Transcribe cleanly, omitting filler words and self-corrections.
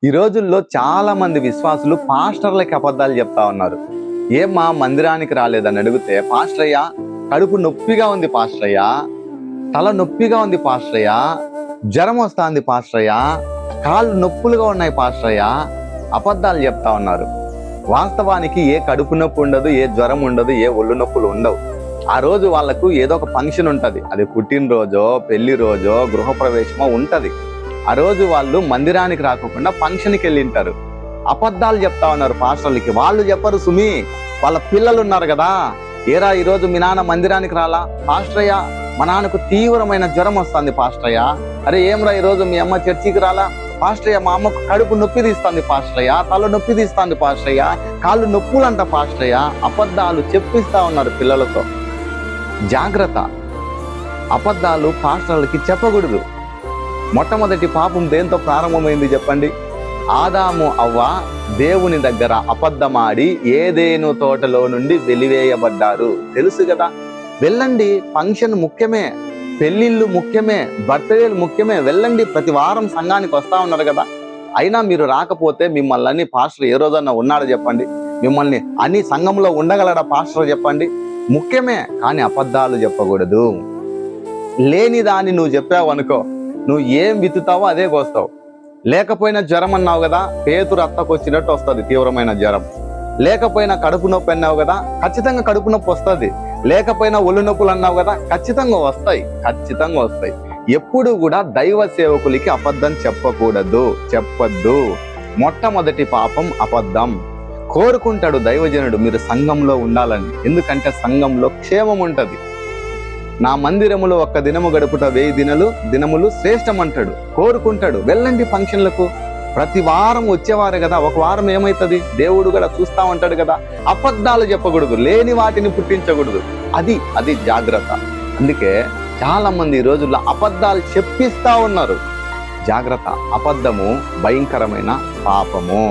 ఈ రోజుల్లో చాలా మంది విశ్వాసులు పాస్టర్లకి అబద్ధాలు చెప్తా ఉన్నారు. ఏమ్మా మందిరానికి రాలేదని అడిగితే, పాస్టరయ్య కడుపు నొప్పిగా ఉంది పాస్టరయ్య, తల నొప్పిగా ఉంది పాస్టరయ్య, జ్వరం వస్తుంది పాస్టరయ్య, కాళ్ళు నొప్పులుగా ఉన్నాయి పాస్టరయ్య, అబద్ధాలు చెప్తా ఉన్నారు. వాస్తవానికి ఏ కడుపు నొప్పి ఉండదు, ఏ జ్వరం ఉండదు, ఏ ఒళ్ళు నొప్పులు ఉండవు. ఆ రోజు వాళ్ళకు ఏదో ఒక ఫంక్షన్ ఉంటది. అది పుట్టినరోజో, పెళ్లి రోజో, గృహప్రవేశమో ఉంటది. ఆ రోజు వాళ్ళు మందిరానికి రాకుండా ఫంక్షన్కి వెళ్ళింటారు. అబద్ధాలు చెప్తా ఉన్నారు పాస్టర్లకి. వాళ్ళు చెప్పరు సుమి, వాళ్ళ పిల్లలు ఉన్నారు కదా, ఏరా ఈరోజు మీ నాన్న మందిరానికి రాలా? పాస్టరయ్య మా నాన్నకు తీవ్రమైన జ్వరం వస్తుంది పాస్టరయ్య. అరే ఏమ్రా ఈరోజు మీ అమ్మ చర్చికి రాలా? పాస్టరయ్య మా అమ్మకు కడుపు నొప్పి తీస్తుంది పాస్టరయ్య, తల నొప్పి తీస్తుంది పాస్టరయ్య, కాళ్ళు నొప్పులంట పాస్టరయ్య. అబద్ధాలు చెప్పిస్తా ఉన్నారు పిల్లలతో. జాగ్రత్త, అబద్ధాలు పాస్టర్లకి చెప్పకూడదు. మొట్టమొదటి పాపం దేంతో ప్రారంభమైంది చెప్పండి? ఆదాము అవ్వ దేవుని దగ్గర అబద్ధమాడి ఏదేను తోటలో నుండి వెలివేయబడ్డారు. తెలుసు కదా. వెళ్ళండి, ఫంక్షన్ ముఖ్యమే, పెళ్లిళ్ళు ముఖ్యమే, బర్త్డేలు ముఖ్యమే, వెళ్ళండి. ప్రతి వారం సంఘానికి వస్తా ఉన్నారు కదా. అయినా మీరు రాకపోతే మిమ్మల్ని పాస్టర్ ఏ రోజన్నా ఉన్నాడో చెప్పండి? మిమ్మల్ని అన్ని సంఘంలో ఉండగలడా పాస్టర్ చెప్పండి? ముఖ్యమే, కానీ అబద్ధాలు చెప్పకూడదు. లేని దాన్ని నువ్వు చెప్పావు అనుకో, నువ్వు ఏం విత్తుతావో అదే కోస్తావు. లేకపోయినా జ్వరం అన్నావు కదా, పేతురు అత్తకు వచ్చినట్టు వస్తుంది తీవ్రమైన జ్వరం. లేకపోయినా కడుపు నొప్పి అన్నావు కదా, ఖచ్చితంగా కడుపు నొప్పి వస్తుంది. లేకపోయినా ఒళ్ళు నొప్పులు అన్నావు కదా, ఖచ్చితంగా వస్తాయి. ఎప్పుడు కూడా దైవ సేవకులకి అబద్ధం చెప్పొద్దు. మొట్టమొదటి పాపం అబద్ధం. కోరుకుంటాడు దైవజనుడు మీరు సంఘంలో ఉండాలని, ఎందుకంటే సంఘంలో క్షేమం ఉంటది. నా మందిరములో ఒక్క దినము గడుపుట 1000 దినములు శ్రేష్టం అంటాడు. కోరుకుంటాడు. వెళ్ళండి ఫంక్షన్లకు. ప్రతి వారం వచ్చేవారు కదా, ఒక వారం ఏమవుతుంది దేవుడు కూడా చూస్తా ఉంటాడు కదా. అబద్ధాలు చెప్పకూడదు, లేని వాటిని పుట్టించకూడదు. అది జాగ్రత్త. అందుకే చాలా మంది ఈ రోజుల్లో అబద్ధాలు చెప్పిస్తా ఉన్నారు. జాగ్రత్త. అబద్ధము భయంకరమైన పాపము.